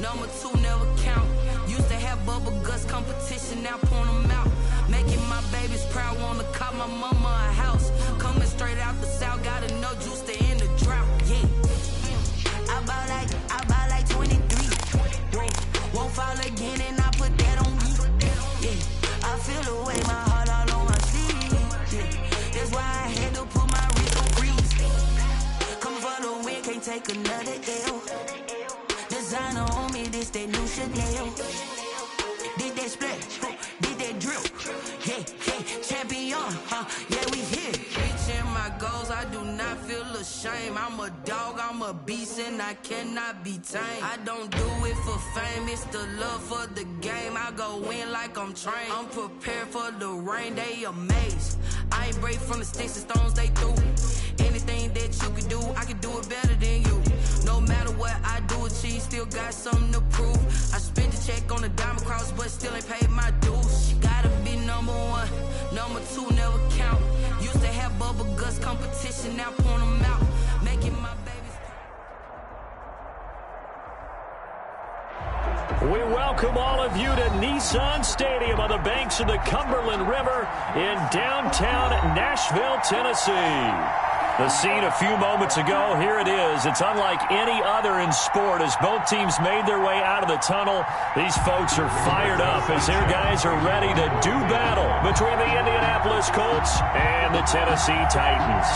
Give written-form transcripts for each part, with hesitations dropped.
Number 2 never count. Used to have bubble guts competition, now point them out. Making my babies proud, wanna call my mama a house. Coming straight out the south, got enough juice to end the drought. Yeah. I buy like 23. Won't fall again and I put that on me. Yeah. I feel the way, my heart all on my sleeve. Yeah. That's why I had to put my wrist on freeze. Coming for the win, can't take another L. Designer on me, this that new Chanel. Did that splash, did that drill. Yeah, champion, yeah, we here. Reaching my goals, I do not feel ashamed. I'm a dog, I'm a beast, and I cannot be tamed. I don't do it for fame, it's the love for the game. I go in like I'm trained. I'm prepared for the rain, they amazed. I ain't break from the sticks and stones they threw. Anything that you can do, I can do it better than you. No matter what I do, achieve, still got something to prove. I spent the check on the diamond cross, but still ain't paid my dues. Gotta be number 1, number 2 never count. Used to have bubble guts competition, now point them out. Making my babies. We welcome all of you to Nissan Stadium on the banks of the Cumberland River in downtown Nashville, Tennessee. The scene a few moments ago, here it is. It's unlike any other in sport as both teams made their way out of the tunnel. These folks are fired up as their guys are ready to do battle between the Indianapolis Colts and the Tennessee Titans.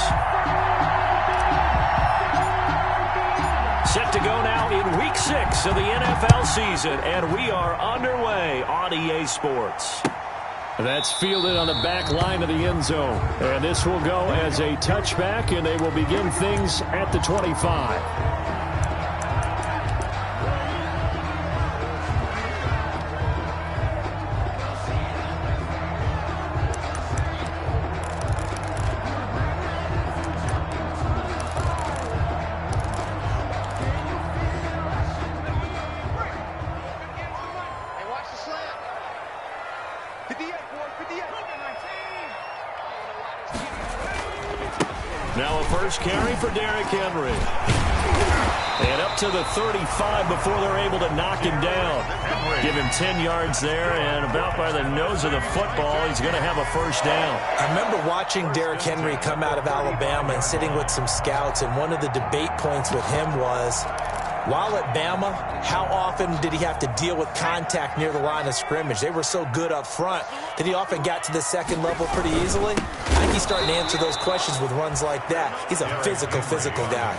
Set to go now in Week 6 of the NFL season, and we are underway on EA Sports. That's fielded on the back line of the end zone. And this will go as a touchback, and they will begin things at the 25. Now a first carry for Derrick Henry. And up to the 35 before they're able to knock him down. Give him 10 yards there, and about by the nose of the football, he's going to have a first down. I remember watching Derrick Henry come out of Alabama and sitting with some scouts, and one of the debate points with him was, while at Bama, how often did he have to deal with contact near the line of scrimmage? They were so good up front that he often got to the second level pretty easily. I think he's starting to answer those questions with runs like that. He's a physical guy.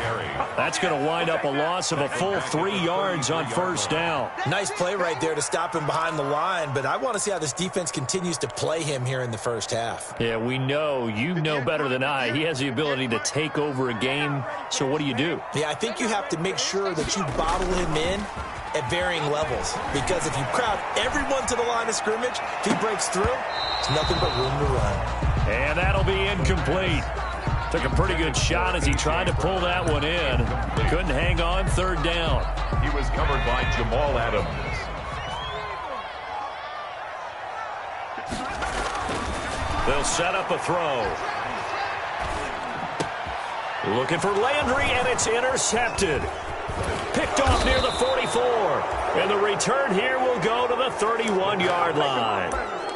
That's going to wind up a loss of a full 3 yards on first down. Nice play right there to stop him behind the line, but I want to see how this defense continues to play him here in the first half. Yeah, we know. You know better than I. He has the ability to take over a game, so what do you do? Yeah, I think you have to make sure that you bottle him in at varying levels, because if you crowd everyone to the line of scrimmage, if he breaks through, it's nothing but room to run. And that'll be incomplete. Took a pretty good shot as he tried to pull that one in. Couldn't hang on, third down. He was covered by Jamal Adams. They'll set up a throw. Looking for Landry, and it's intercepted. Picked off near the 44. And the return here will go to the 31-yard line.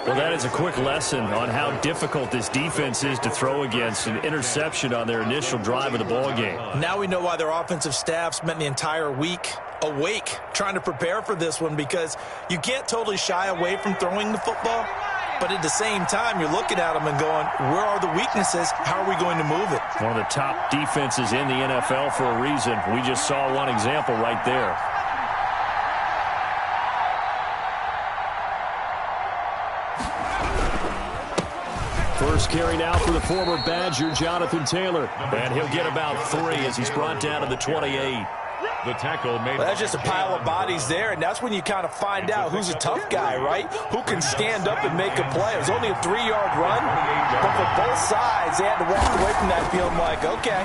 Well, that is a quick lesson on how difficult this defense is to throw against. An interception on their initial drive of the ballgame. Now we know why their offensive staff spent the entire week awake trying to prepare for this one, because you can't totally shy away from throwing the football. But at the same time, you're looking at them and going, where are the weaknesses? How are we going to move it? One of the top defenses in the NFL for a reason. We just saw one example right there. First carry now for the former Badger, Jonathan Taylor. And he'll get about 3 as he's brought down to the 28. The tackle made. Well, that's just a pile of bodies there, and that's when you kind of find out who's a tough guy, right? Who can stand up and make a play. It was only a 3-yard run, but for both sides, they had to walk away from that feeling like, okay,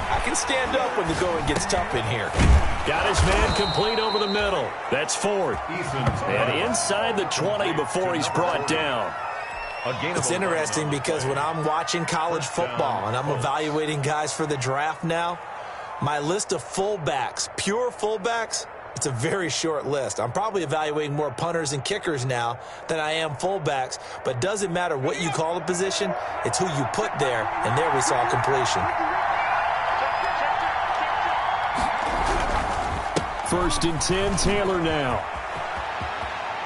I can stand up when the going gets tough in here. Got his man complete over the middle. That's 4th. And inside the 20 before he's brought down. It's interesting because when I'm watching college football and I'm evaluating guys for the draft now, my list of fullbacks, pure fullbacks, It's a very short list. I'm probably evaluating more punters and kickers now than I am fullbacks, but it doesn't matter what you call the position, it's who you put there, and there we saw completion. First and 10, Taylor now.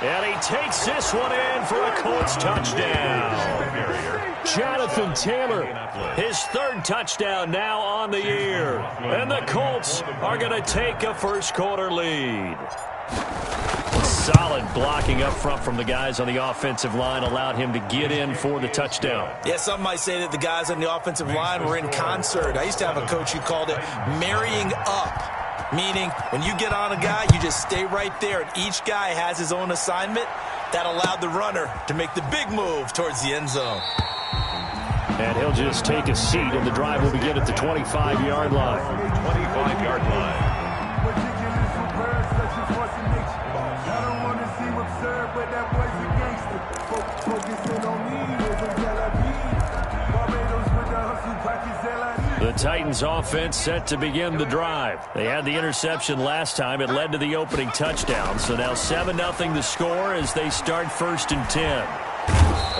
And he takes this one in for a Colts touchdown. Jonathan Taylor, his third touchdown now on the year. And the Colts are going to take a first-quarter lead. Solid blocking up front from the guys on the offensive line allowed him to get in for the touchdown. Yeah, some might say that the guys on the offensive line were in concert. I used to have a coach who called it marrying up. Meaning, when you get on a guy, you just stay right there, and each guy has his own assignment. That allowed the runner to make the big move towards the end zone. And he'll just take a seat, and the drive will begin at the 25-yard line. 25-yard line. The Titans offense set to begin the drive. They had the interception last time. It led to the opening touchdown. So now 7-0 the score as they start first and 10.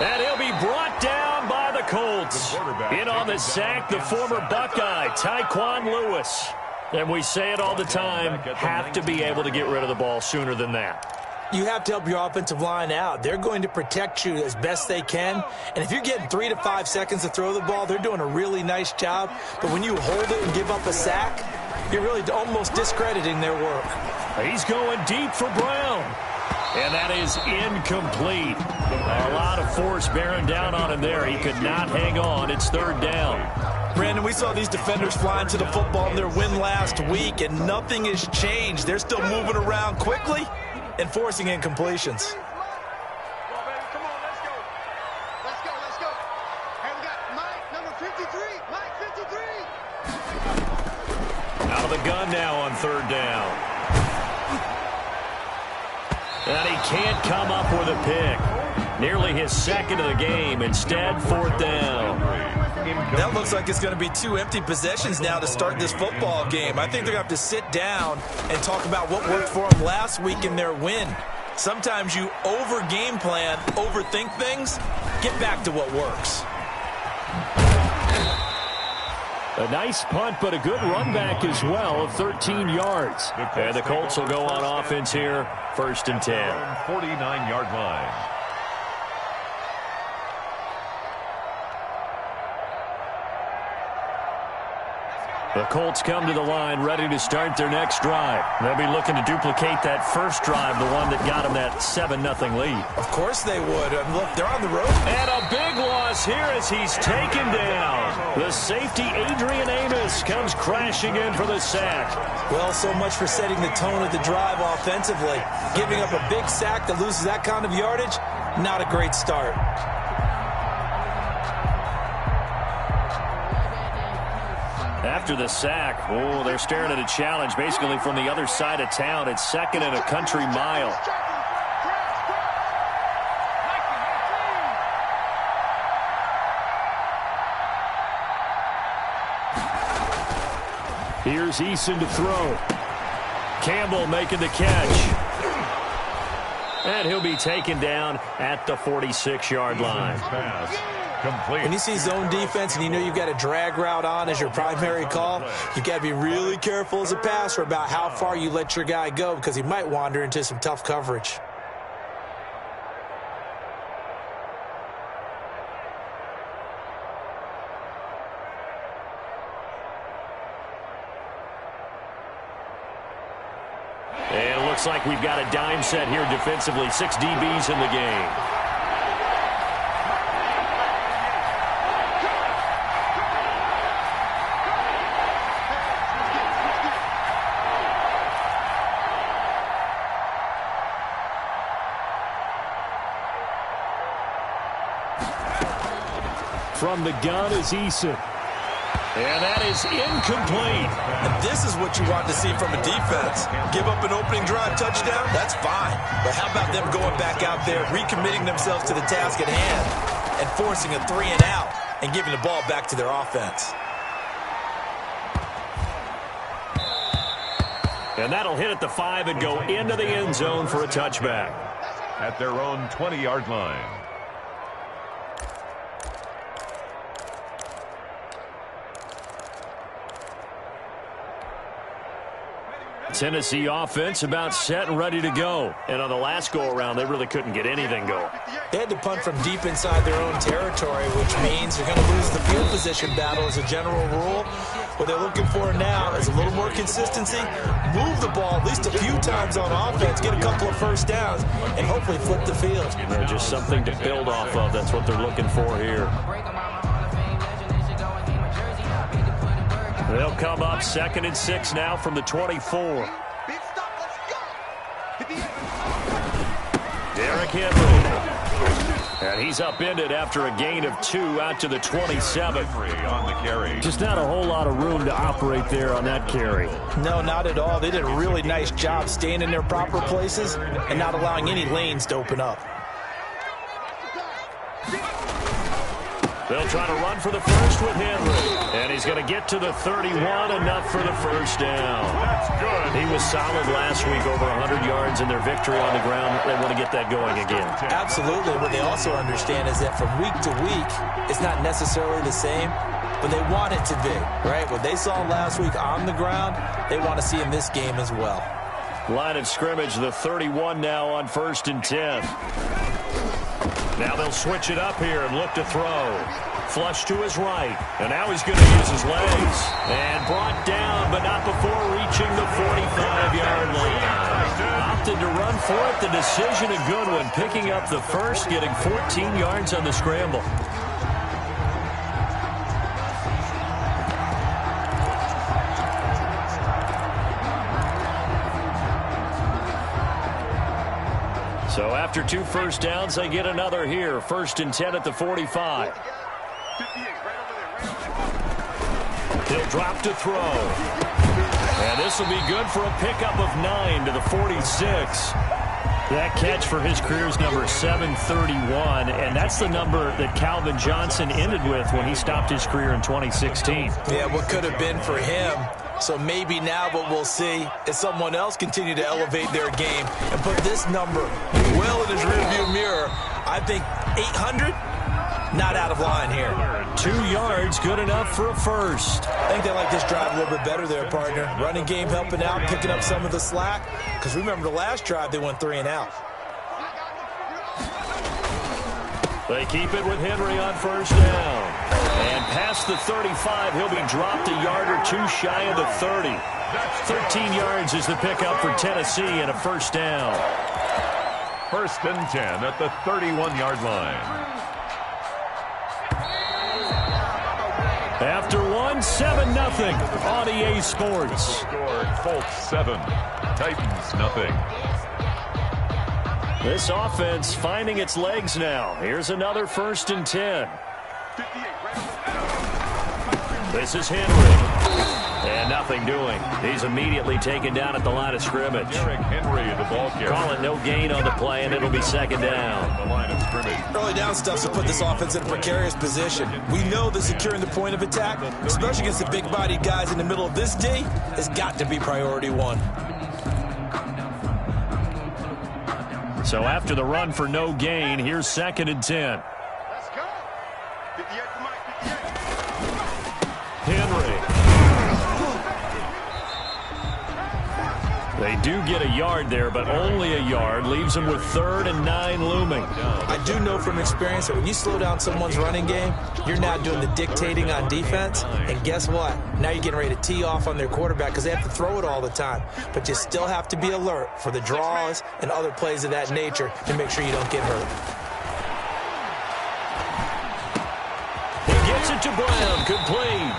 And he'll be brought down by the Colts. In on the sack, the former Buckeye, Tyquan Lewis. And we say it all the time, have to be able to get rid of the ball sooner than that. You have to help your offensive line out. They're going to protect you as best they can. And if you're getting 3 to 5 seconds to throw the ball, they're doing a really nice job. But when you hold it and give up a sack, you're really almost discrediting their work. He's going deep for Brown. And that is incomplete. A lot of force bearing down on him there. He could not hang on. It's third down. Brandon, we saw these defenders flying to the football in their win last week, and nothing has changed. They're still moving around quickly and forcing incompletions. Come on, let's go. Let's go. Hey, we got Mike, number 53. Mike, 53. Out of the gun now on third down. And he can't come up with a pick. Nearly his second of the game. Instead, fourth down. That looks like it's going to be 2 empty possessions now to start this football game. I think they're going to have to sit down and talk about what worked for them last week in their win. Sometimes you over-game plan, overthink things, get back to what works. A nice punt, but a good run back as well of 13 yards. And the Colts will go on offense here, first and 10. 49-yard line. The Colts come to the line ready to start their next drive. They'll be looking to duplicate that first drive, the one that got them that 7-0 lead. Of course they would. And look, they're on the road. And a big loss here as he's taken down. The safety, Adrian Amos, comes crashing in for the sack. Well, so much for setting the tone of the drive offensively. Giving up a big sack that loses that kind of yardage, not a great start. After the sack, they're staring at a challenge basically from the other side of town. It's second and a country mile. Here's Eason to throw. Campbell making the catch. And he'll be taken down at the 46-yard line. Pass complete. When you see zone defense and you know you've got a drag route on as your primary call, you've got to be really careful as a passer about how far you let your guy go because he might wander into some tough coverage. And it looks like we've got a dime set here defensively. 6 DBs in the game. From the gun is Eason. And that is incomplete. And this is what you want to see from a defense. Give up an opening drive touchdown, that's fine. But how about them going back out there, recommitting themselves to the task at hand, and forcing a 3 and out and giving the ball back to their offense. And that'll hit at the 5 and go into the end zone for a touchback. At their own 20-yard line. Tennessee offense about set and ready to go. And on the last go-around, they really couldn't get anything going. They had to punt from deep inside their own territory, which means they're going to lose the field position battle as a general rule. What they're looking for now is a little more consistency, move the ball at least a few times on offense, get a couple of first downs, and hopefully flip the field. Just something to build off of. That's what they're looking for here. They'll come up 2nd and 6 now from the 24. Derrick Henry. And he's upended after a gain of 2 out to the 27. On the carry. Just not a whole lot of room to operate there on that carry. No, not at all. They did a really nice job staying in their proper places and not allowing any lanes to open up. They'll try to run for the first with Henry. And he's going to get to the 31, enough for the first down. That's good. He was solid last week, over 100 yards in their victory on the ground. They want to get that going again. Absolutely. What they also understand is that from week to week, it's not necessarily the same, but they want it to be, right? What they saw last week on the ground, they want to see in this game as well. Line of scrimmage, the 31 now on 1st and 10. Now they'll switch it up here and look to throw. Flush to his right. And now he's going to use his legs. And brought down, but not before reaching the 45-yard line. Opted to run for it. The decision a good one. Picking up the first, getting 14 yards on the scramble. So after 2 first downs, they get another here. 1st and 10 at the 45. He'll drop to throw. And this will be good for a pickup of 9 to the 46. That catch for his career's number 731, and that's the number that Calvin Johnson ended with when he stopped his career in 2016. Yeah, what could have been for him. So maybe now what we'll see is someone else continue to elevate their game and put this number well in his rearview mirror. I think 800, not out of line here. 2 yards, good enough for a first. I think they like this drive a little bit better there, partner. Running game helping out, picking up some of the slack. Because remember the last drive, they went 3 and out. They keep it with Henry on 1st down. And past the 35, he'll be dropped a yard or 2 shy of the 30. 13 yards is the pickup for Tennessee and a 1st down. 1st and 10 at the 31-yard line. After 7-0 on EA Sports. Scored Colts 7, Titans nothing. This offense finding its legs now. Here's another 1st and 10. This is Henry. And nothing doing. He's immediately taken down at the line of scrimmage. Derrick Henry, the ball carrier. Call it no gain on the play, and it'll be 2nd down. The line of scrimmage. Early down stuff to put this offense in a precarious position. We know that securing the point of attack, especially against the big-bodied guys in the middle of this D, has got to be priority 1. So after the run for no gain, here's 2nd and 10. Let's go. 58 for Mike, 58. Henry. They do get a yard there, but only a yard. Leaves them with 3rd and 9 looming. I do know from experience that when you slow down someone's running game, you're not doing the dictating on defense. And guess what? Now you're getting ready to tee off on their quarterback because they have to throw it all the time. But you still have to be alert for the draws and other plays of that nature to make sure you don't get hurt. He gets it to Brown, complete.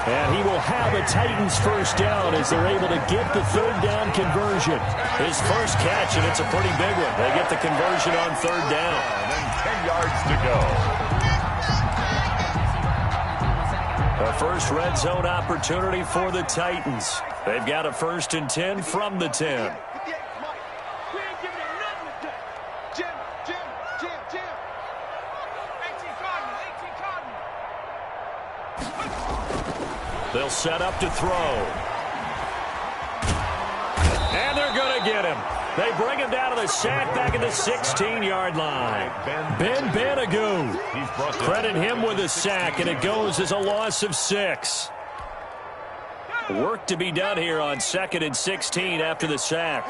And he will have a Titans 1st down as they're able to get the 3rd down conversion. His first catch, and it's a pretty big one. They get the conversion on 3rd down. And 10 yards to go. A first red zone opportunity for the Titans. They've got a 1st and 10 from the 10. 58 for Mike. We ain't giving him nothing today. Jim. 18 Cardinal. They'll set up to throw. get him. They bring him down to the sack back at the 16-yard line. Ben Banagoo. Credit him with a sack, and it goes as a loss of 6. Work to be done here on 2nd and 16 after the sack.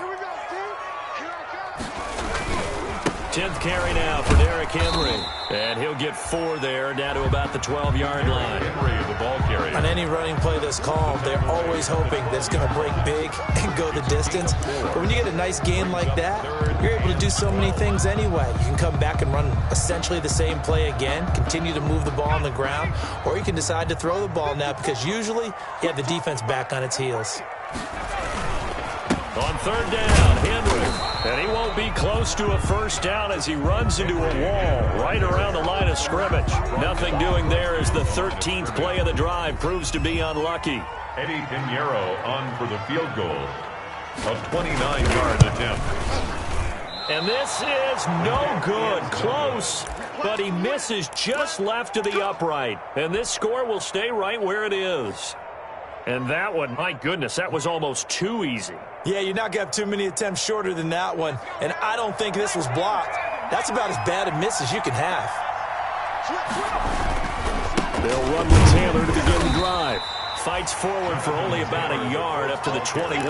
10th carry now for Derrick Henry. And he'll get 4 there, down to about the 12-yard line. Henry, the ball carrier. On any running play that's called, they're always hoping that it's going to break big and go the distance. But when you get a nice gain like that, you're able to do so many things anyway. You can come back and run essentially the same play again, continue to move the ball on the ground, or you can decide to throw the ball now because usually you have the defense back on its heels. On 3rd down, Henry. And he won't be close to a first down as he runs into a wall right around the line of scrimmage. Nothing doing there as the 13th play of the drive proves to be unlucky. Eddie Pinheiro on for the field goal. A 29-yard attempt. And this is no good. Close, but he misses just left of the upright. And this score will stay right where it is. And that one, my goodness, that was almost too easy. Yeah, you're not going to have too many attempts shorter than that one. And I don't think this was blocked. That's about as bad a miss as you can have. They'll run with Taylor to begin the drive. Fights forward for only about a yard up to the 21.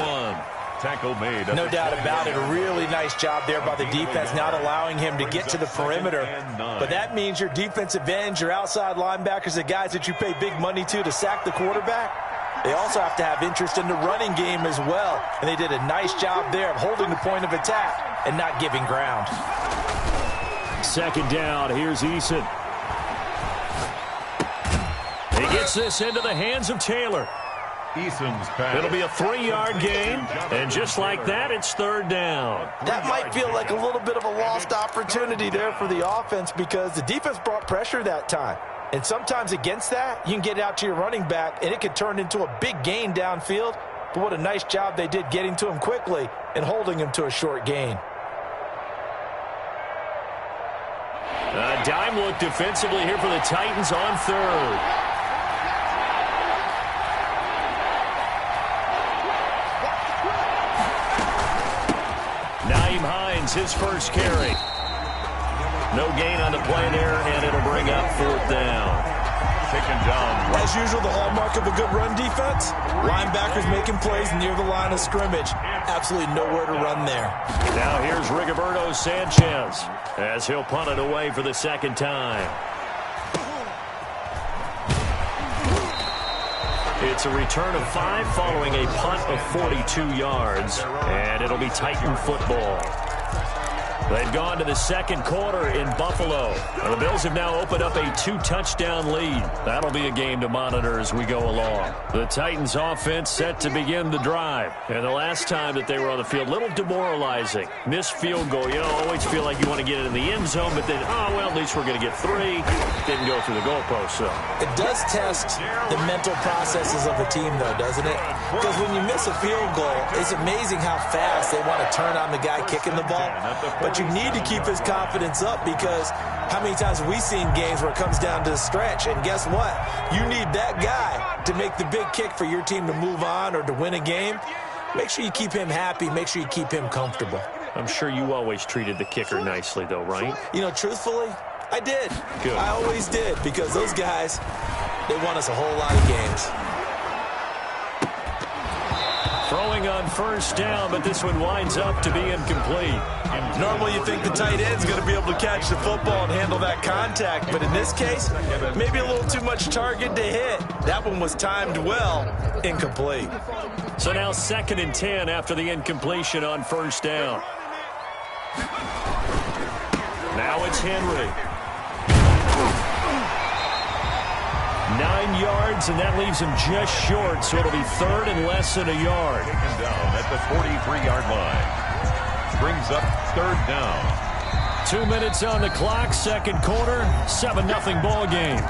Tackle made. No doubt about it. A really nice job there by the defense, not allowing him to get to the perimeter. But that means your defensive ends, your outside linebackers, the guys that you pay big money to sack the quarterback, they also have to have interest in the running game as well. And they did a nice job there of holding the point of attack and not giving ground. 2nd down. Here's Eason. He gets this into the hands of Taylor. Eason's pass. It'll be a 3-yard gain. And just like that, it's 3rd down. That might feel like a little bit of a lost opportunity there for the offense because the defense brought pressure that time. And sometimes against that, you can get out to your running back, and it could turn into a big gain downfield. But what a nice job they did getting to him quickly and holding him to a short gain. A dime look defensively here for the Titans on 3rd. Nyheim Hines, his first carry. No gain on the play there, and it'll bring up 4th down. Taken down. As usual, the hallmark of a good run defense, linebackers making plays near the line of scrimmage. Absolutely nowhere to run there. Now here's Rigoberto Sanchez as he'll punt it away for the 2nd time. It's a return of 5 following a punt of 42 yards, and it'll be Titan football. They've gone to the 2nd quarter in Buffalo. And the Bills have now opened up a 2-touchdown lead. That'll be a game to monitor as we go along. The Titans offense set to begin the drive. And the last time that they were on the field, a little demoralizing. Missed field goal. You know, always feel like you want to get it in the end zone, but then, oh, well, at least we're going to get 3. Didn't go through the goalpost, so. It does test the mental processes of a team, though, doesn't it? Because when you miss a field goal, it's amazing how fast they want to turn on the guy kicking the ball. But you need to keep his confidence up because how many times have we seen games where it comes down to the stretch? And guess what? You need that guy to make the big kick for your team to move on or to win a game. Make sure you keep him happy. Make sure you keep him comfortable. I'm sure you always treated the kicker nicely, though, right? You know, truthfully, I did. Good. I always did because those guys, they won us a whole lot of games. Throwing on 1st down, but this one winds up to be incomplete. Normally you think the tight end's going to be able to catch the football and handle that contact, but in this case, maybe a little too much target to hit. That one was timed well, incomplete. So now 2nd and 10 after the incompletion on 1st down. Now it's Henry. 9 yards, and that leaves him just short, so it'll be 3rd and less than a yard. Taken down at the 43-yard line. Brings up 3rd down. 2 minutes on the clock, 2nd quarter, 7-0 ball game.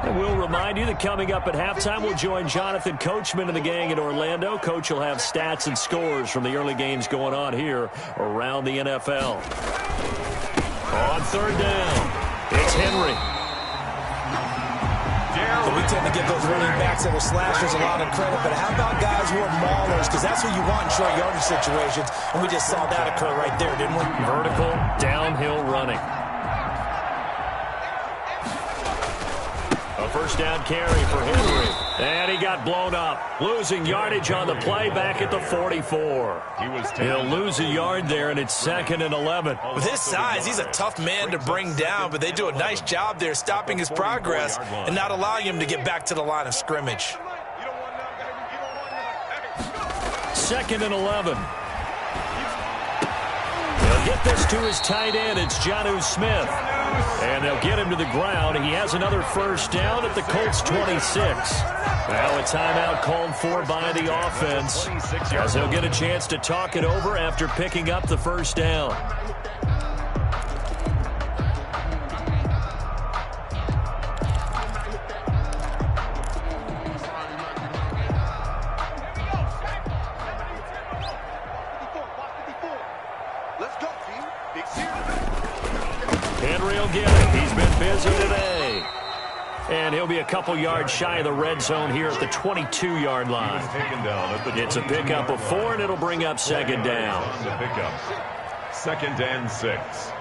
And we'll remind you that coming up at halftime, we'll join Jonathan Coachman and the gang in Orlando. Coach will have stats and scores from the early games going on here around the NFL. On 3rd down, it's Henry. But we tend to give those running backs that are slashers a lot of credit. But how about guys who are maulers? Because that's who you want in short yardage situations. And we just saw that occur right there, didn't we? Vertical, downhill running. A first down carry for Henry. And he got blown up. Losing yardage on the play back at the 44. He'll lose a yard there, and it's 2nd and 11. With his size, he's a tough man to bring down, but they do a nice job there stopping his progress and not allowing him to get back to the line of scrimmage. 2nd and 11. He'll get this to his tight end. It's Jonnu Smith. And they'll get him to the ground. He has another first down at the Colts 26. Now a timeout called for by the offense, as they'll get a chance to talk it over after picking up the first down. Henry will get it. He's been busy today. And he'll be a couple yards shy of the red zone here at the 22-yard line. It's a pickup of 4, and it'll bring up 2nd down. 2nd and 6.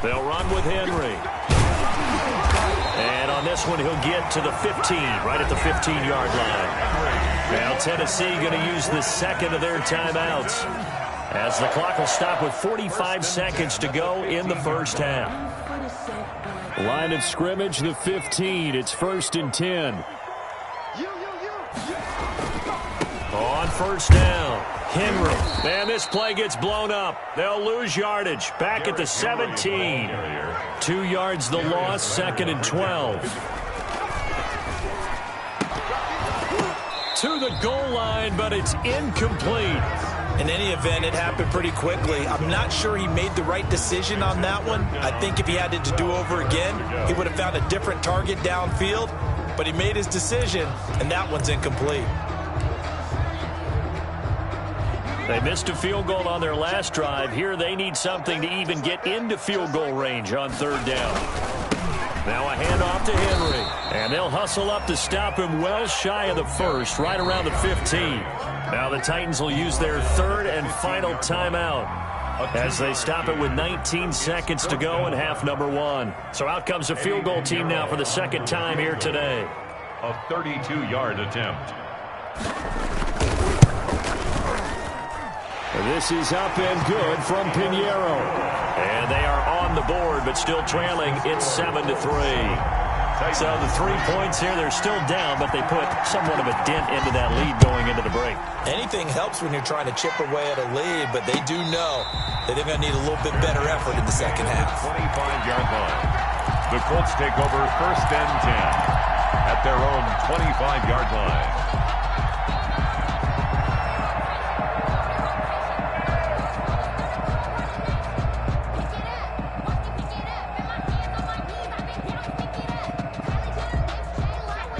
They'll run with Henry. And on this one, he'll get to the 15, right at the 15-yard line. Now Tennessee going to use the second of their timeouts, as the clock will stop with 45 seconds to go in the first half. Line of scrimmage, the 15. It's 1st and 10. On first down, Henry. And this play gets blown up. They'll lose yardage. Back at the 17. 2 yards the loss, 2nd and 12. To the goal line, but it's incomplete. In any event, it happened pretty quickly. I'm not sure he made the right decision on that one. I think if he had it to do over again, he would have found a different target downfield. But he made his decision, and that one's incomplete. They missed a field goal on their last drive. Here they need something to even get into field goal range on 3rd down. Now a handoff to Henry. And they'll hustle up to stop him well shy of the 1st, right around the 15. Now the Titans will use their 3rd and final timeout, as they stop it with 19 seconds to go in half number 1. So out comes the field goal team now for the 2nd time here today. A 32-yard attempt. This is up and good from Pinheiro. And they are on the board, but still trailing. It's 7-3. So the 3 points here, they're still down, but they put somewhat of a dent into that lead going into the break. Anything helps when you're trying to chip away at a lead, but they do know that they're going to need a little bit better effort in the second half. 25-yard line. The Colts take over 1st and 10 at their own 25-yard line.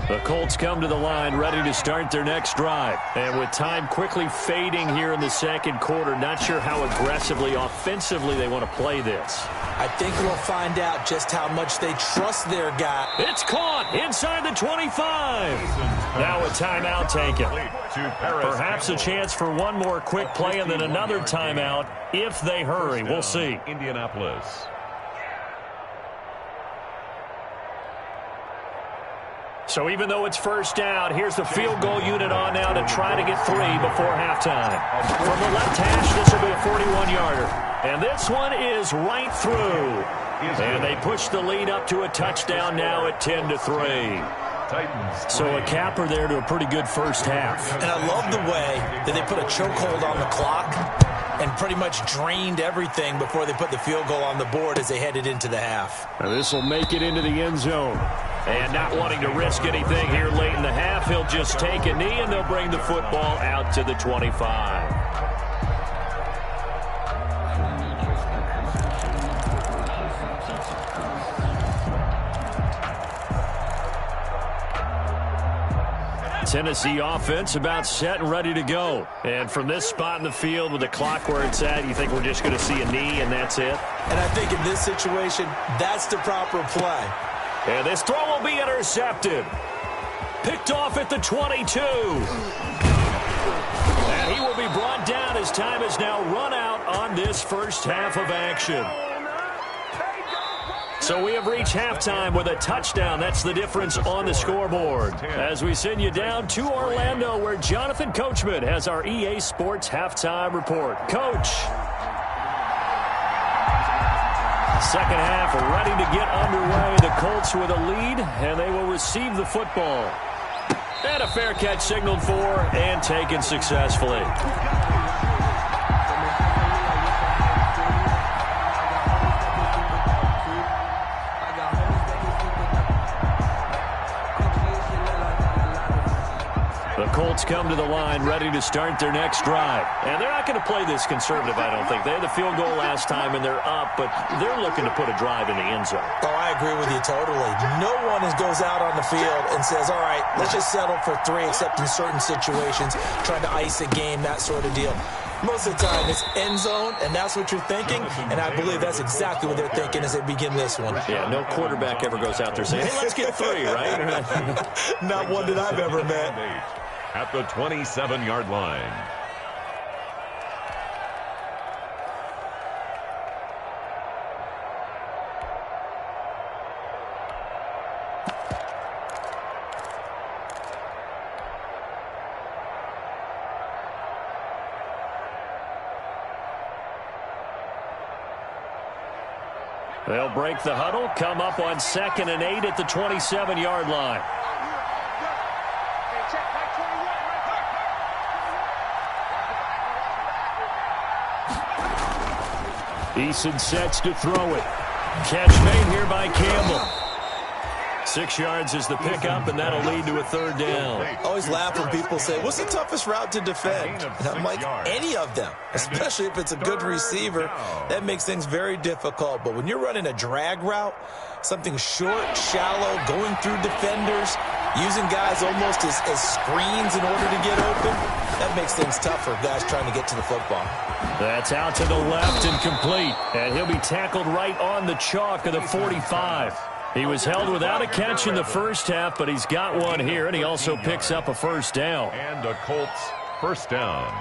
The Colts come to the line ready to start their next drive. And with time quickly fading here in the 2nd quarter, not sure how aggressively, offensively they want to play this. I think we'll find out just how much they trust their guy. It's caught inside the 25. Now a timeout taken. Perhaps a chance for one more quick play and then another timeout if they hurry. We'll see. Indianapolis. So even though it's 1st down, here's the field goal unit on now to try to get 3 before halftime. From the left hash, this will be a 41-yarder. And this one is right through. And they push the lead up to a touchdown now at 10-3. So a capper there to a pretty good first half. And I love the way that they put a chokehold on the clock and pretty much drained everything before they put the field goal on the board as they headed into the half. Now this will make it into the end zone. And not wanting to risk anything here late in the half, he'll just take a knee and they'll bring the football out to the 25. Tennessee offense about set and ready to go. And from this spot in the field with the clock where it's at, you think we're just going to see a knee and that's it? And I think in this situation, that's the proper play. And this throw will be intercepted. Picked off at the 22. And he will be brought down as time has now run out on this first half of action. So we have reached halftime with a touchdown. That's the difference on the scoreboard. As we send you down to Orlando, where Jonathan Coachman has our EA Sports halftime report. Coach. Second half ready to get underway. The Colts with a lead, and they will receive the football. And a fair catch signaled for and taken successfully. The Colts come to the line ready to start their next drive. And they're not going to play this conservative, I don't think. They had the field goal last time, and they're up, but they're looking to put a drive in the end zone. Oh, I agree with you totally. No one goes out on the field and says, all right, let's just settle for 3, except in certain situations, trying to ice a game, that sort of deal. Most of the time, it's end zone, and that's what you're thinking, and I believe that's exactly what they're thinking as they begin this one. Yeah, no quarterback ever goes out there saying, hey, let's get 3, right? Not one that I've ever met. At the 27-yard line. They'll break the huddle, come up on 2nd and 8 at the 27-yard line. Eason sets to throw it. Catch made here by Campbell. 6 yards is the pickup, and that'll lead to a 3rd down. I always laugh when people say, what's the toughest route to defend? And I'm like, any of them, especially if it's a good receiver. That makes things very difficult. But when you're running a drag route, something short, shallow, going through defenders, using guys almost as screens in order to get open, that makes things tough for guys trying to get to the football. That's out to the left and complete. And he'll be tackled right on the chalk of the 45. He was held without a catch in the first half, but he's got one here, and he also picks up a 1st down. And a Colts 1st down.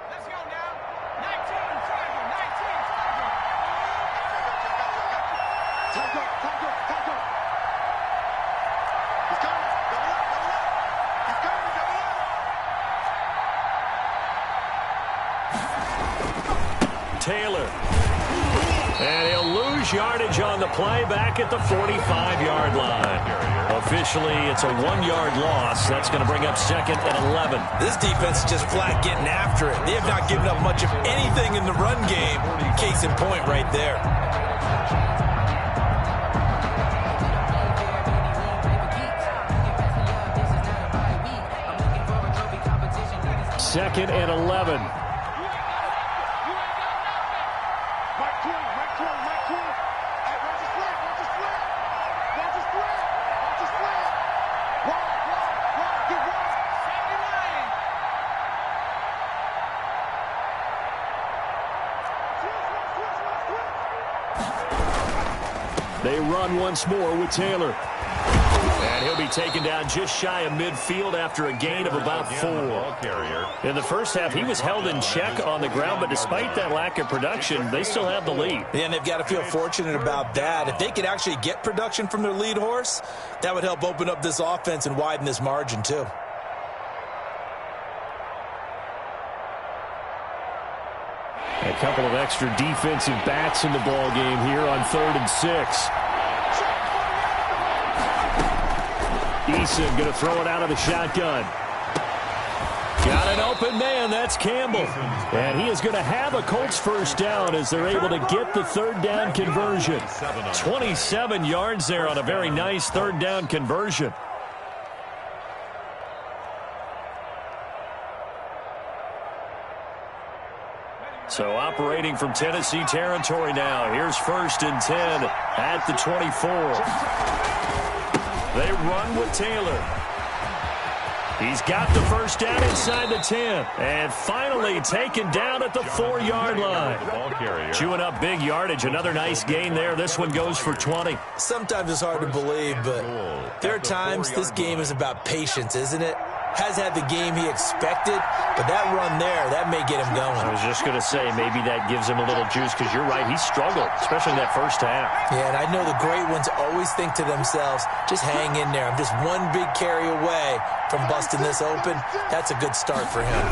Let's go now. 19, target, 19, target. Tato. He's coming. Double up. He's coming. Double up. Taylor. And he'll lose yardage on the play back at the 45-yard line. Officially, it's a 1-yard loss. That's going to bring up 2nd and 11. This defense is just flat getting after it. They have not given up much of anything in the run game. Case in point right there. Second and 11. They run once more with Taylor. And he'll be taken down just shy of midfield after a gain of about 4. In the first half, he was held in check on the ground, but despite that lack of production, they still have the lead. Yeah, and they've got to feel fortunate about that. If they could actually get production from their lead horse, that would help open up this offense and widen this margin too. A couple of extra defensive backs in the ball game here on 3rd and 6. Eason going to throw it out of the shotgun. Got an open man. That's Campbell. And he is going to have a Colts 1st down as they're able to get the 3rd down conversion. 27 yards there on a very nice 3rd down conversion. So operating from Tennessee territory now. Here's 1st and 10 at the 24. They run with Taylor. He's got the first down inside the 10. And finally taken down at the 4-yard line. Chewing up big yardage. Another nice gain there. This one goes for 20. Sometimes it's hard to believe, but there are times this game is about patience, isn't it? Has had the game he expected, but that run there, that may get him going. I was just going to say, maybe that gives him a little juice, because you're right, he struggled, especially in that first half. Yeah, and I know the great ones always think to themselves, just hang in there. I'm just one big carry away from busting this open. That's a good start for him.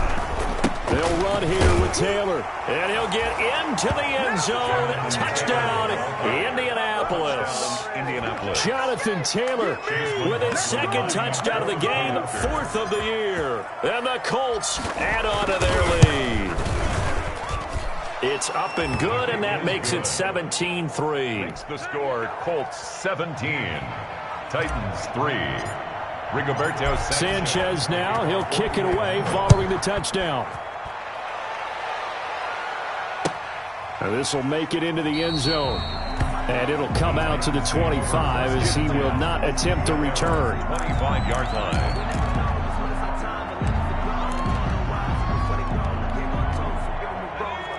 They'll run here with Taylor, and he'll get into the end zone. Touchdown, Indianapolis. Jonathan Taylor with his second touchdown of the game, 4th of the year. And the Colts add on to their lead. It's up and good, and that makes it 17-3. Makes the score Colts 17, Titans 3. Rigoberto Sanchez now, he'll kick it away following the touchdown. Now this will make it into the end zone. And it'll come out to the 25 as he will not attempt to return. 25-yard line.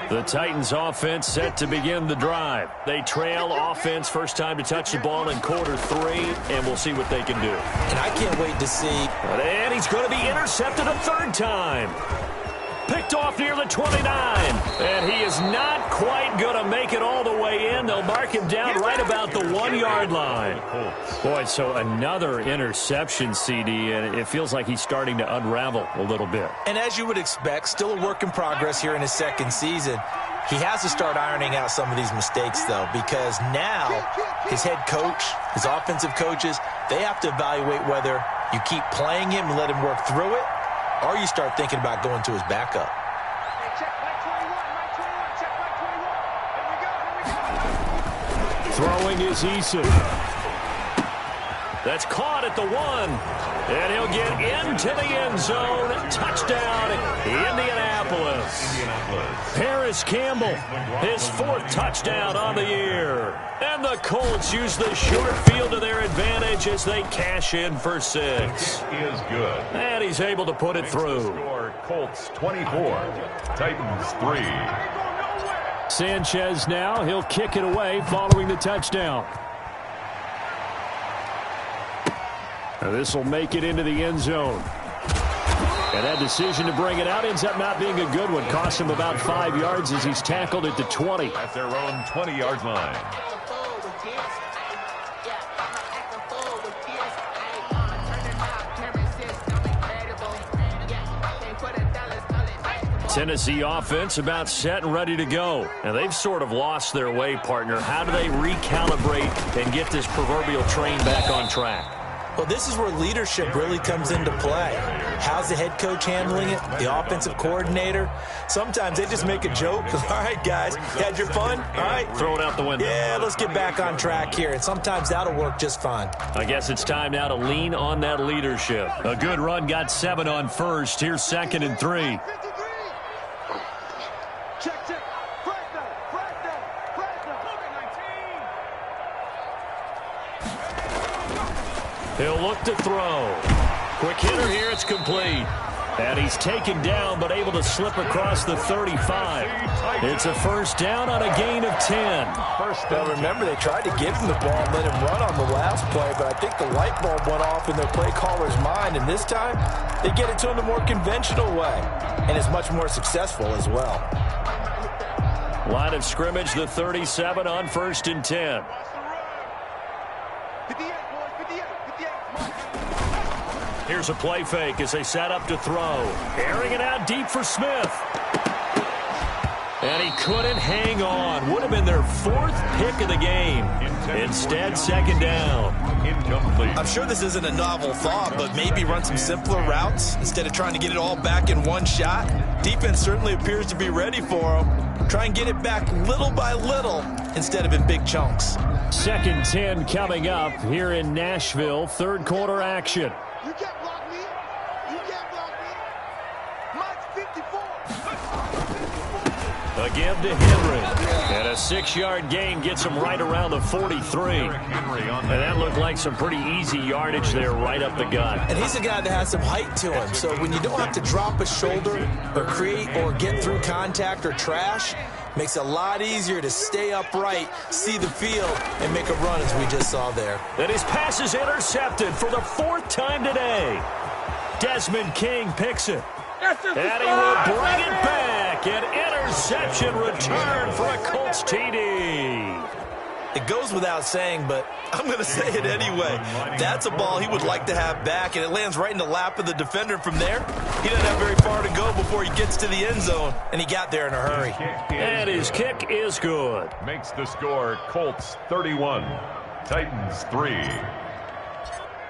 The Titans offense set to begin the drive. They trail offense, first time to touch the ball in quarter 3, and we'll see what they can do. And I can't wait to see. And he's going to be intercepted a 3rd time. Picked off near the 29. And he is not quite going to make it all the way in. They'll mark him down right about the 1-yard line. Boy, so another interception, CD, and it feels like he's starting to unravel a little bit. And as you would expect, still a work in progress here in his second season. He has to start ironing out some of these mistakes, though, because now his head coach, his offensive coaches, they have to evaluate whether you keep playing him and let him work through it, or you start thinking about going to his backup. Throwing is Eason. That's caught at the 1. And he'll get into the end zone. Touchdown, Indianapolis. Paris Campbell, his 4th touchdown on the year. And the Colts use the short field to their advantage as they cash in for 6. Is good. And he's able to put it through. Score Colts 24, Titans 3. Sanchez now, he'll kick it away following the touchdown. Now this will make it into the end zone. And that decision to bring it out ends up not being a good one. Cost him about 5 yards as he's tackled at the 20. At their own 20-yard line. Tennessee offense about set and ready to go. And they've sort of lost their way, partner. How do they recalibrate and get this proverbial train back on track? Well, this is where leadership really comes into play. How's the head coach handling it? The offensive coordinator? Sometimes they just make a joke. All right, guys, you had your fun? All right. Throw it out the window. Yeah, let's get back on track here. And sometimes that'll work just fine. I guess it's time now to lean on that leadership. A good run got 7 on first. Here's 2nd and 3. He'll look to throw. Quick hitter here, it's complete. And he's taken down, but able to slip across the 35. It's a first down on a gain of 10. Now remember, they tried to give him the ball and let him run on the last play, but I think the light bulb went off in their play caller's mind, and this time they get it to him the more conventional way, and it's much more successful as well. Line of scrimmage, the 37 on 1st and 10. Here's a play fake as they set up to throw. Airing it out deep for Smith. And he couldn't hang on. Would have been their 4th pick of the game. Instead, 2nd down. Incomplete. I'm sure this isn't a novel thought, but maybe run some simpler routes instead of trying to get it all back in one shot. Defense certainly appears to be ready for him. Try and get it back little by little instead of in big chunks. 2nd 10 coming up here in Nashville. 3rd quarter action. You can't block me. You can't block me. Mike's 54. give to Henry. And a 6-yard gain gets him right around the 43. And that looked like some pretty easy yardage there right up the gut. And he's a guy that has some height to him. So when you don't have to drop a shoulder or create or get through contact or trash, makes it a lot easier to stay upright, see the field, and make a run as we just saw there. And his pass is intercepted for the 4th time today. Desmond King picks it. And he will bring it back. An interception return for a Colts TD. It goes without saying, but I'm going to say it anyway. That's a ball he would like to have back, and it lands right in the lap of the defender. From there, he doesn't have very far to go before he gets to the end zone, and he got there in a hurry. And his kick is good. Makes the score Colts 31, Titans 3.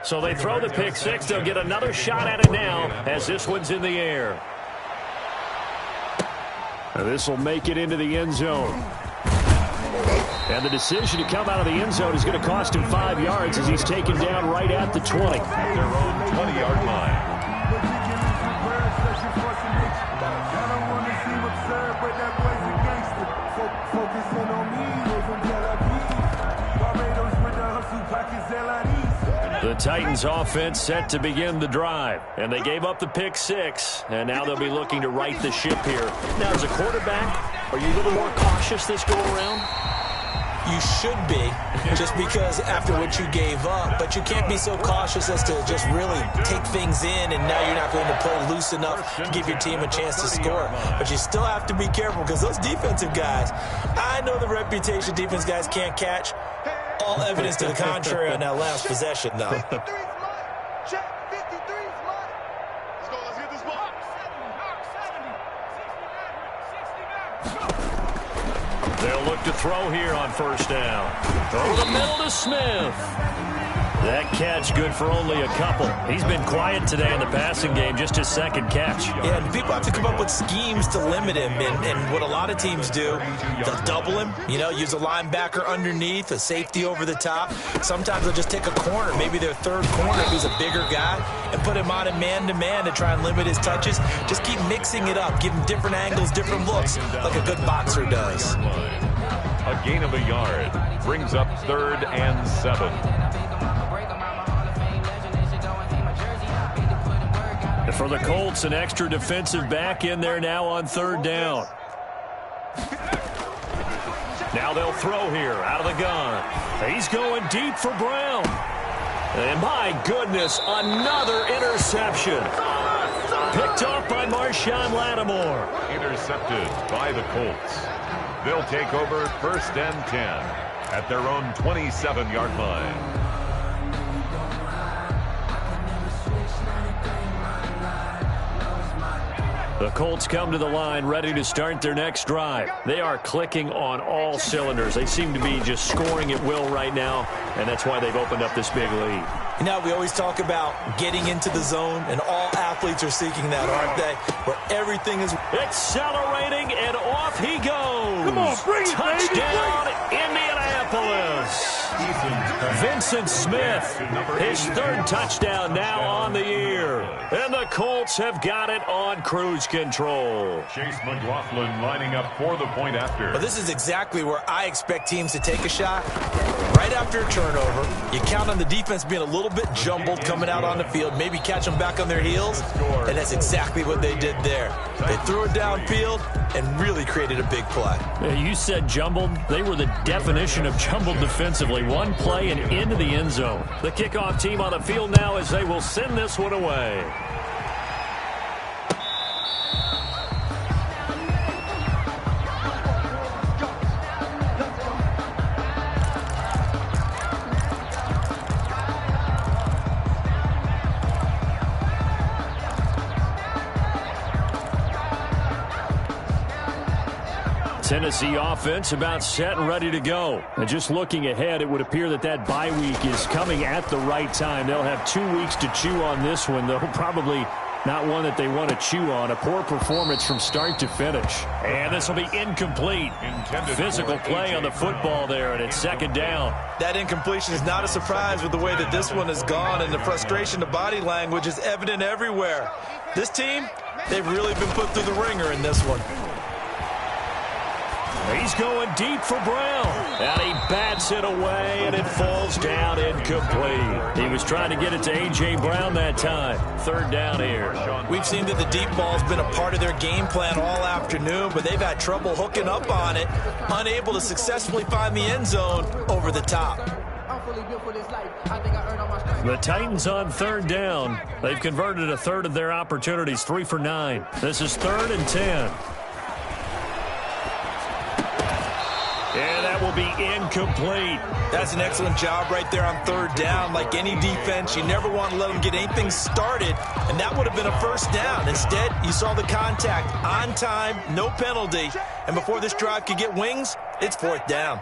So they throw the pick six. They'll get another shot at it now as this one's in the air. And this will make it into the end zone. And the decision to come out of the end zone is going to cost him 5 yards as he's taken down right at the 20. At their own 20-yard line. The Titans offense set to begin the drive, and they gave up the pick six, and now they'll be looking to right the ship here. Now, as a quarterback, are you a little more cautious this go around? You should be, just because after what you gave up, but you can't be so cautious as to just really take things in, and now you're not going to play loose enough to give your team a chance to score. But you still have to be careful because those defensive guys, I know the reputation defense guys can't catch. All evidence to the contrary on that last possession, though. 53's mine. Check. 53's mine. Let's go. Let's get this ball. 70. They'll look to throw here on first down. Over the middle to Smith. That catch good for only a couple. He's been quiet today in the passing game, just his second catch. Yeah, and people have to come up with schemes to limit him, and what a lot of teams do, they'll double him, use a linebacker underneath, a safety over the top. Sometimes they'll just take a corner, maybe their third corner if he's a bigger guy, and put him on a man-to-man to try and limit his touches. Just keep mixing it up, give him different angles, different looks, like a good boxer does. A gain of a yard brings up 3rd and 7. For the Colts, an extra defensive back in there now on 3rd down. Now they'll throw here out of the gun. He's going deep for Brown. And my goodness, another interception. Picked off by Marshawn Lattimore. Intercepted by the Colts. They'll take over 1st and 10 at their own 27-yard line. The Colts come to the line ready to start their next drive. They are clicking on all cylinders. They seem to be just scoring at will right now, and that's why they've opened up this big lead. We always talk about getting into the zone, and all athletes are seeking that, aren't they? Where everything is accelerating, and off he goes. Come on, bring it, touchdown, baby. Indianapolis. Vincent Smith, his 3rd touchdown now on the year. And the Colts have got it on cruise control. Chase McLaughlin lining up for the point after. Well, this is exactly where I expect teams to take a shot. Right after a turnover, you count on the defense being a little bit jumbled coming out on the field, maybe catch them back on their heels, and that's exactly what they did there. They threw it downfield and really created a big play. You said jumbled. They were the definition of jumbled defensively. One play and into the end zone. The kickoff team on the field now as they will send this one away. Tennessee offense about set and ready to go. And just looking ahead, it would appear that bye week is coming at the right time. They'll have 2 weeks to chew on this one, though probably not one that they want to chew on. A poor performance from start to finish. And this will be incomplete. Physical play on the football there, and it's 2nd down. That incompletion is not a surprise with the way that this one has gone, and the frustration, the body language is evident everywhere. This team, they've really been put through the ringer in this one. He's going deep for Brown. And he bats it away, and it falls down incomplete. He was trying to get it to A.J. Brown that time. Third down here. We've seen that the deep ball's been a part of their game plan all afternoon, but they've had trouble hooking up on it, unable to successfully find the end zone over the top. The Titans on third down. They've converted a third of their opportunities, 3 for 9. This is 3rd and 10. And that will be incomplete. That's an excellent job right there on third down. Like any defense, you never want to let them get anything started, and that would have been a first down. Instead, you saw the contact on time, no penalty, and before this drive could get wings, it's 4th down.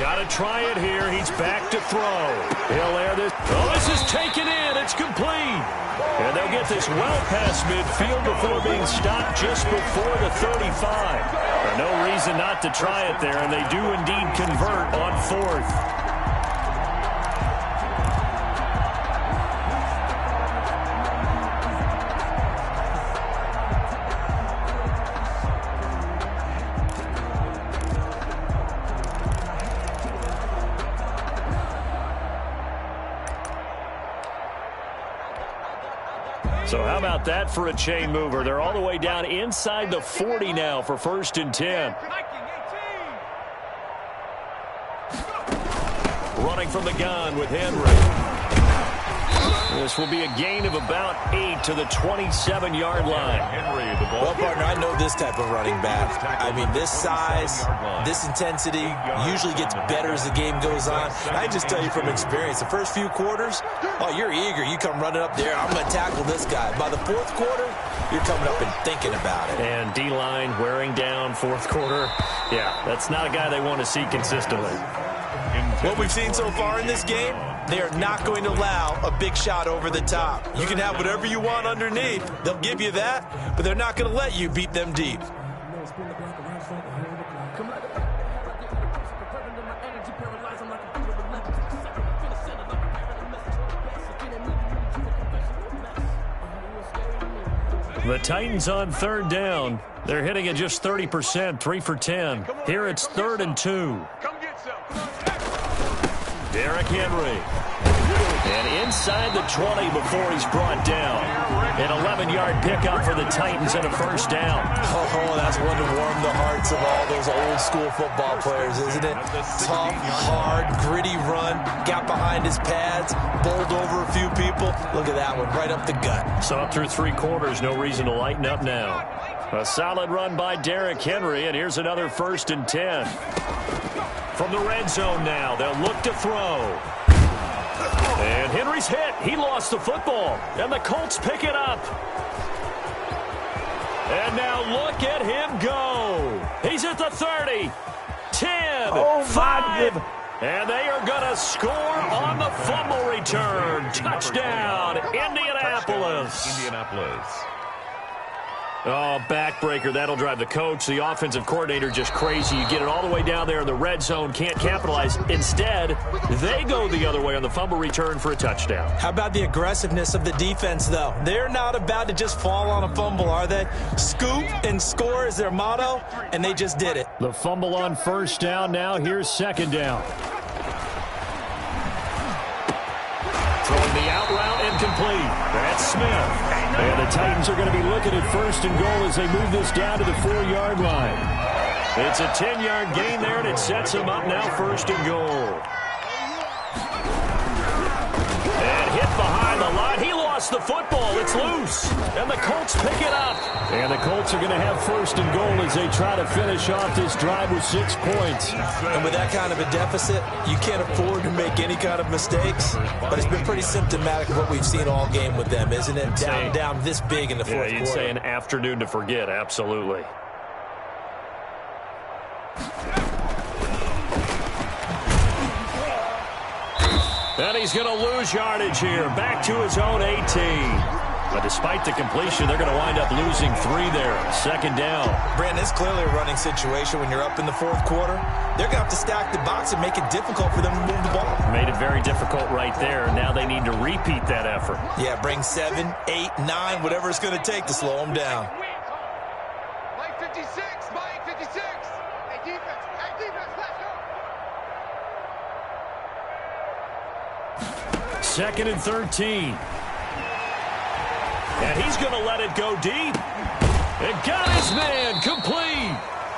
Got to try it here. He's back to throw. He'll air this. Oh, this is taken in. It's complete. And they'll get this well past midfield before being stopped just before the 35. No reason not to try it there, and they do indeed convert on 4th. So how about that for a chain mover? They're all the way down inside the 40 now for 1st and 10. Running from the gun with Henry. This will be a gain of about 8 to the 27-yard line. Henry, the ball. Well, partner, I know this type of running back. I mean, this size, this intensity usually gets better as the game goes on. I just tell you from experience, the first few quarters, oh, you're eager. You come running up there, I'm going to tackle this guy. By the 4th quarter, you're coming up and thinking about it. And D-line wearing down 4th quarter. Yeah, that's not a guy they want to see consistently. What we've seen so far in this game, they are not going to allow a big shot over the top. You can have whatever you want underneath. They'll give you that, but they're not going to let you beat them deep. The Titans on third down. They're hitting at just 30%, 3 for 10. Here it's 3rd and 2. Derrick Henry. And inside the 20 before he's brought down. An 11-yard pickup for the Titans and a 1st down. Oh, that's one to warm the hearts of all those old-school football players, isn't it? Tough, hard, gritty run. Got behind his pads, bowled over a few people. Look at that one, right up the gut. So up through 3 quarters, no reason to lighten up now. A solid run by Derrick Henry, and here's another 1st and 10. From the red zone now, they'll look to throw. And Henry's hit. He lost the football. And the Colts pick it up. And now look at him go. He's at the 30, 10, 5. And they are going to score on the fumble return. Touchdown, Indianapolis. Oh, backbreaker. That'll drive the coach, the offensive coordinator, just crazy. You get it all the way down there in the red zone, can't capitalize. Instead, they go the other way on the fumble return for a touchdown. How about the aggressiveness of the defense, though? They're not about to just fall on a fumble, are they? Scoop and score is their motto, and they just did it. The fumble on 1st down now. Here's 2nd down. Throwing the out route incomplete. That's Smith. And the Titans are going to be looking at 1st and goal as they move this down to the 4-yard line. It's a 10-yard gain there, and it sets them up now 1st and goal. And hit behind the line. He lost the football. It's loose. And the Colts pick it up. And the Colts are going to have 1st and goal as they try to finish off this drive with 6 points. And with that kind of a deficit, you can't afford to make any kind of mistakes. But it's been pretty symptomatic of what we've seen all game with them, isn't it? Down this big in the 4th quarter. You'd say an afternoon to forget, absolutely. And he's going to lose yardage here. Back to his own 18. But despite the completion, they're going to wind up losing 3 there. 2nd down. Brandon, it's clearly a running situation when you're up in the 4th quarter. They're going to have to stack the box and make it difficult for them to move the ball. Made it very difficult right there. Now they need to repeat that effort. Yeah, bring 7, 8, 9, whatever it's going to take to slow them down. Mike 56, Mike 56. 2nd and 13. And he's going to let it go deep. And got his man complete.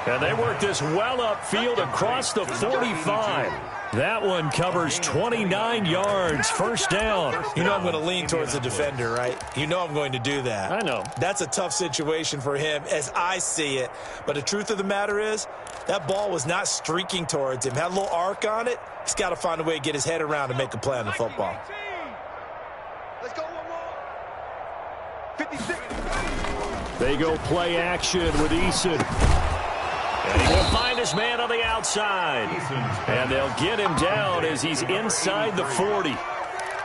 And they work this well upfield across the 45. That one covers 29 yards, first down. You know I'm going to lean towards the defender, right? You know I'm going to do that. I know. That's a tough situation for him as I see it. But the truth of the matter is, that ball was not streaking towards him. Had a little arc on it. He's got to find a way to get his head around and make a play on the football. Let's go one more. 56. They go play action with Eason. And he will find his man on the outside. And they'll get him down as he's inside the 40.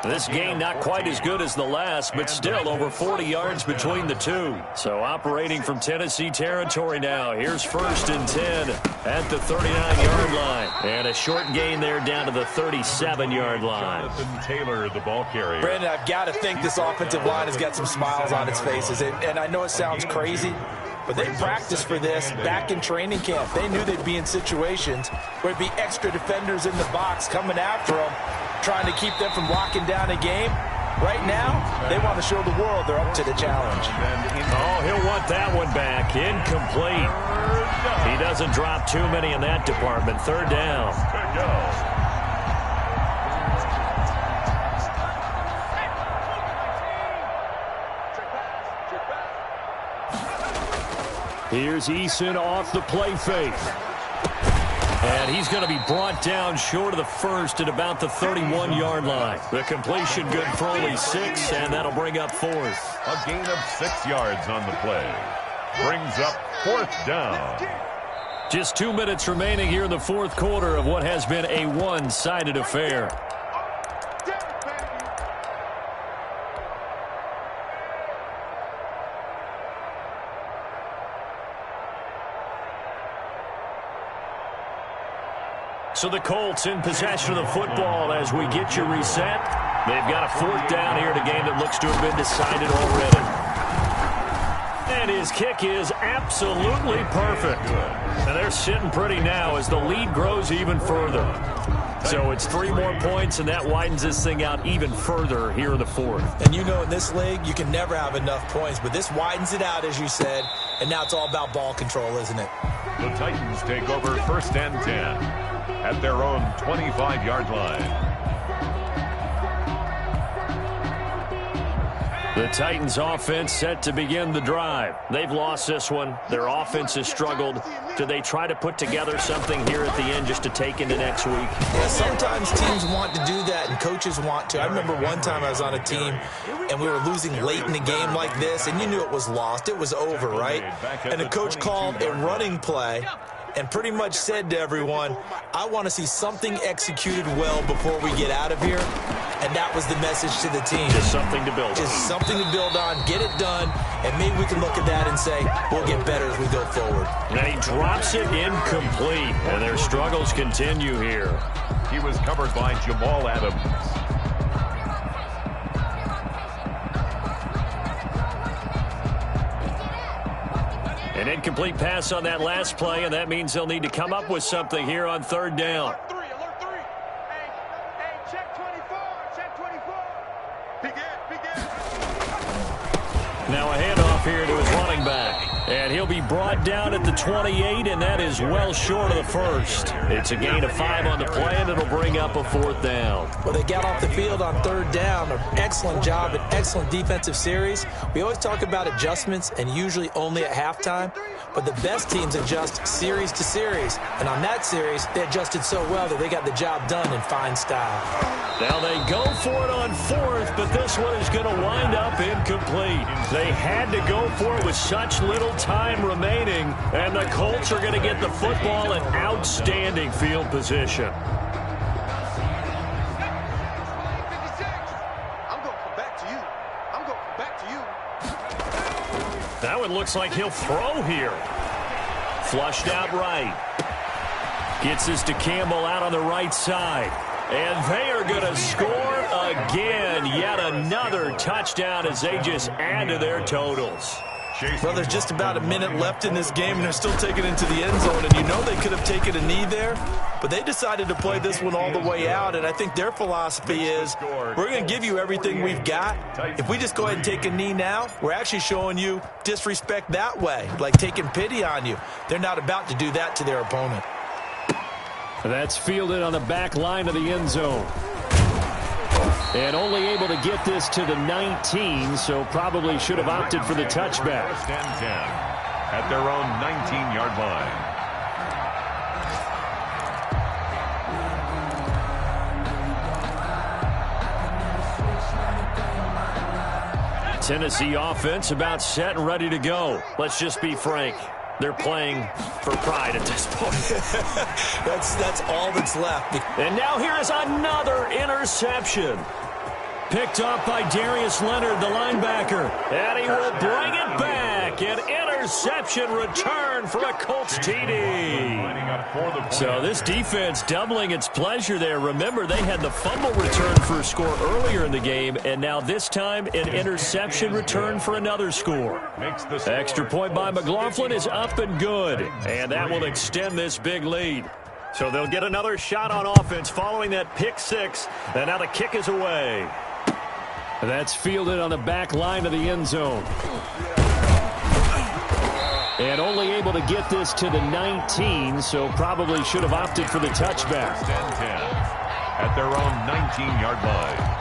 This gain not quite as good as the last, but still over 40 yards between the two. So operating from Tennessee territory now. Here's 1st and 10 at the 39-yard line. And a short gain there down to the 37-yard line. Jonathan Taylor, the ball carrier. Brandon, I've got to think this offensive line has got some smiles on its faces. And I know it sounds crazy, but they practiced for this back in training camp. They knew they'd be in situations where it'd be extra defenders in the box coming after them, trying to keep them from locking down a game. Right now, they want to show the world they're up to the challenge. Oh, he'll want that one back. Incomplete. He doesn't drop too many in that department. 3rd down. Here's Eason off the play fake. And he's going to be brought down short of the first at about the 31-yard line. The completion good for only 6, and that'll bring up 4th. A gain of 6 yards on the play. Brings up 4th down. Just 2 minutes remaining here in the 4th quarter of what has been a one-sided affair. So the Colts in possession of the football as we get you reset. They've got a 4th down here in a game that looks to have been decided already. And his kick is absolutely perfect. And they're sitting pretty now as the lead grows even further. So it's 3 more points, and that widens this thing out even further here in the 4th. And you know in this league, you can never have enough points, but this widens it out, as you said, and now it's all about ball control, isn't it? The Titans take over 1st and 10 at their own 25-yard line. The Titans offense set to begin the drive. They've lost this one. Their offense has struggled. Do they try to put together something here at the end just to take into next week? Yeah, sometimes teams want to do that and coaches want to. I remember one time I was on a team and we were losing late in the game like this, and you knew it was lost. It was over, right? And the coach called a running play and pretty much said to everyone, I want to see something executed well before we get out of here. And that was the message to the team. Just something to build on. Just something to build on, get it done, and maybe we can look at that and say, we'll get better as we go forward. And he drops it incomplete, and their struggles continue here. He was covered by Jamal Adams. An incomplete pass on that last play, and that means they'll need to come up with something here on 3rd down. Alert 3. Hey, check 24. Check 24. Begin. Now a handoff here to his running back. And he'll be brought down at the 28, and that is well short of the first. It's a gain of 5 on the play, and it'll bring up a 4th down. Well, they got off the field on 3rd down. An excellent job, an excellent defensive series. We always talk about adjustments, and usually only at halftime. But the best teams adjust series to series. And on that series, they adjusted so well that they got the job done in fine style. Now they go for it on 4th, but this one is going to wind up incomplete. They had to go for it with such little time remaining, and the Colts are going to get the football in outstanding field position. I'm going to come back to you. That one looks like he'll throw here. Flushed out right. Gets this to Campbell out on the right side. And they are going to score again. Yet another touchdown as they just add to their totals. Well, there's just about a minute left in this game, and they're still taking it into the end zone. And you know they could have taken a knee there, but they decided to play this one all the way out. And I think their philosophy is, we're going to give you everything we've got. If we just go ahead and take a knee now, we're actually showing you disrespect that way, like taking pity on you. They're not about to do that to their opponent. That's fielded on the back line of the end zone. And only able to get this to the 19, so probably should have opted for the touchback. First and 10 at their own 19-yard line. Tennessee offense about set and ready to go. Let's just be frank. They're playing for pride at this point. That's all that's left. And now here is another interception. Picked off by Darius Leonard, the linebacker. And he will bring it back. An interception return for a Colts TD. So this defense doubling its pleasure there. Remember, they had the fumble return for a score earlier in the game, and now this time an interception return for another score. Extra point by McLaughlin is up and good, and that will extend this big lead. So they'll get another shot on offense following that pick six, and now the kick is away. That's fielded on the back line of the end zone. And only able to get this to the 19, so probably should have opted for the touchback. First and 10 at their own 19-yard line.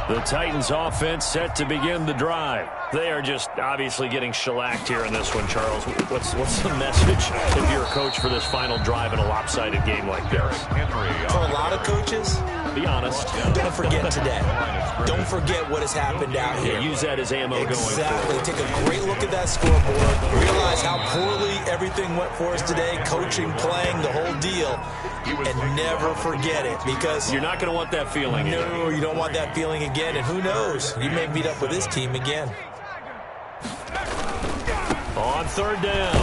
The Titans offense set to begin the drive. They are just obviously getting shellacked here in this one, Charles. What's the message if you're a coach for this final drive in a lopsided game like this? For a lot of coaches, be honest. Don't forget today. Don't forget what has happened out here. Yeah, use that as ammo going forward. Exactly. Take a great look at that scoreboard. Realize how poorly everything went for us today. Coaching, playing, the whole deal. And never forget it, because you're not going to want that feeling. No, you don't want that feeling again. And who knows? You may meet up with this team again. On third down,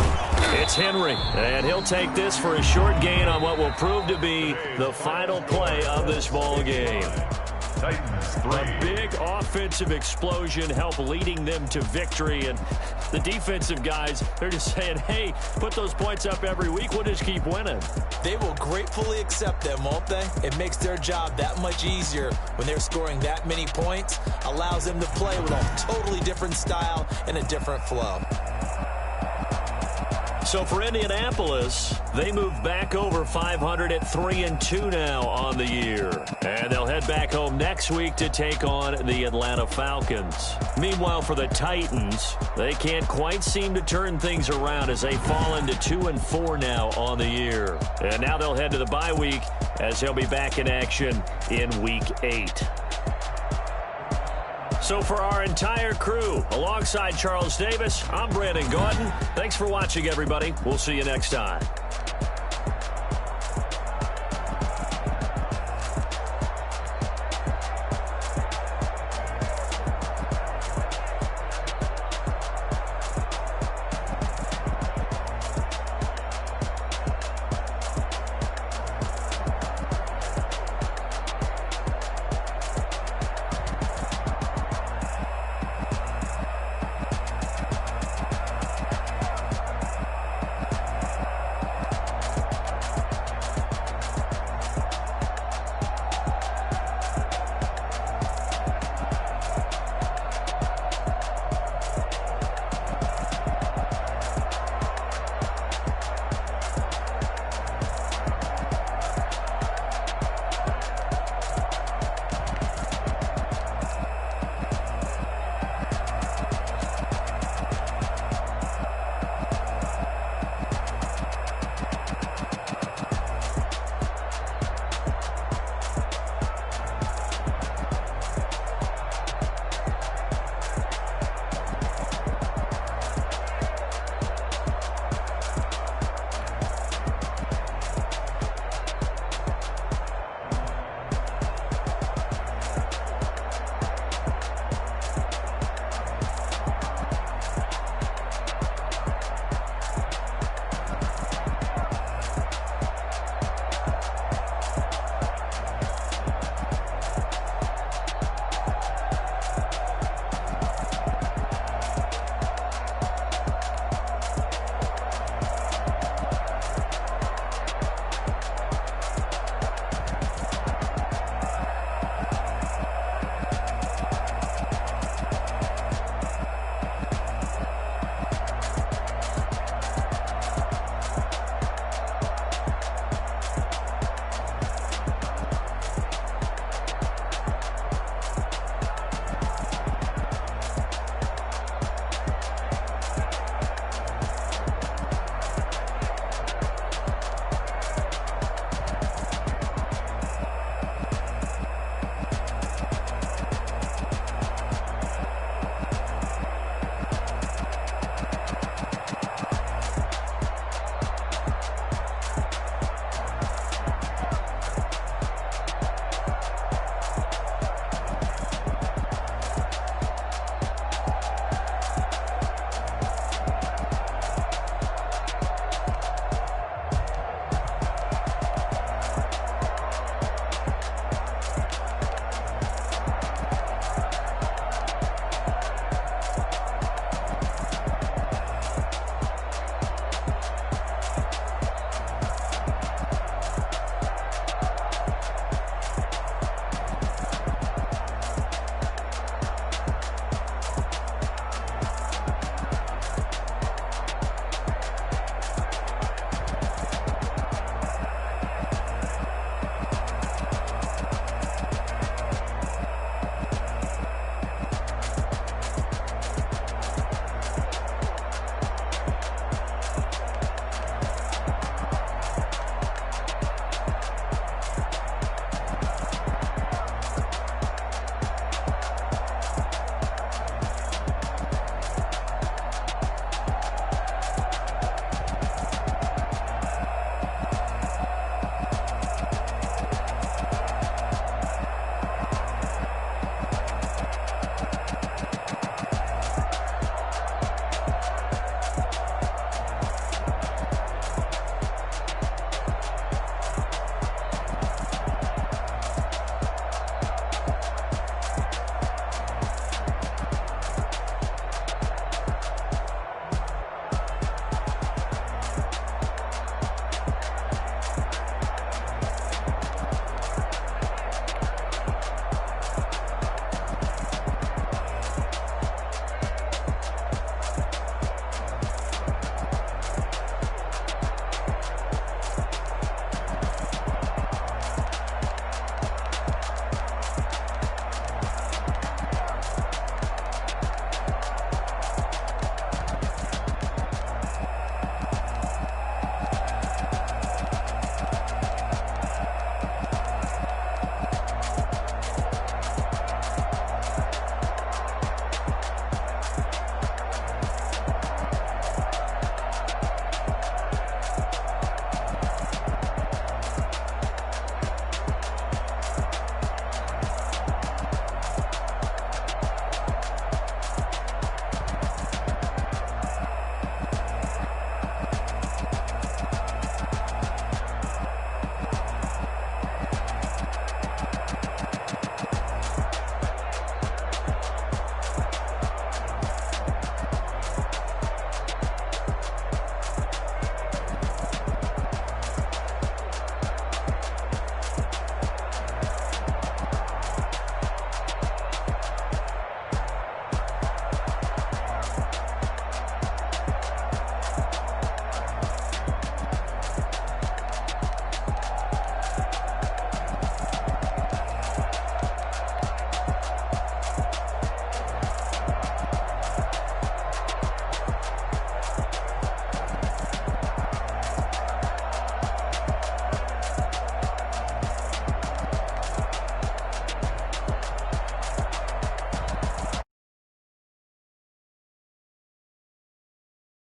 it's Henry, and he'll take this for a short gain on what will prove to be the final play of this ball game. Titans 3. A big offensive explosion helped leading them to victory, and the defensive guys, they're just saying, hey, put those points up every week, we'll just keep winning. They will gratefully accept them, won't they? It makes their job that much easier when they're scoring that many points, allows them to play with a totally different style and a different flow. So for Indianapolis, they move back over 500 at 3-2 now on the year. And they'll head back home next week to take on the Atlanta Falcons. Meanwhile, for the Titans, they can't quite seem to turn things around as they fall into 2-4 now on the year. And now they'll head to the bye week as they'll be back in action in Week 8. So for our entire crew, alongside Charles Davis, I'm Brandon Gordon. Thanks for watching, everybody. We'll see you next time.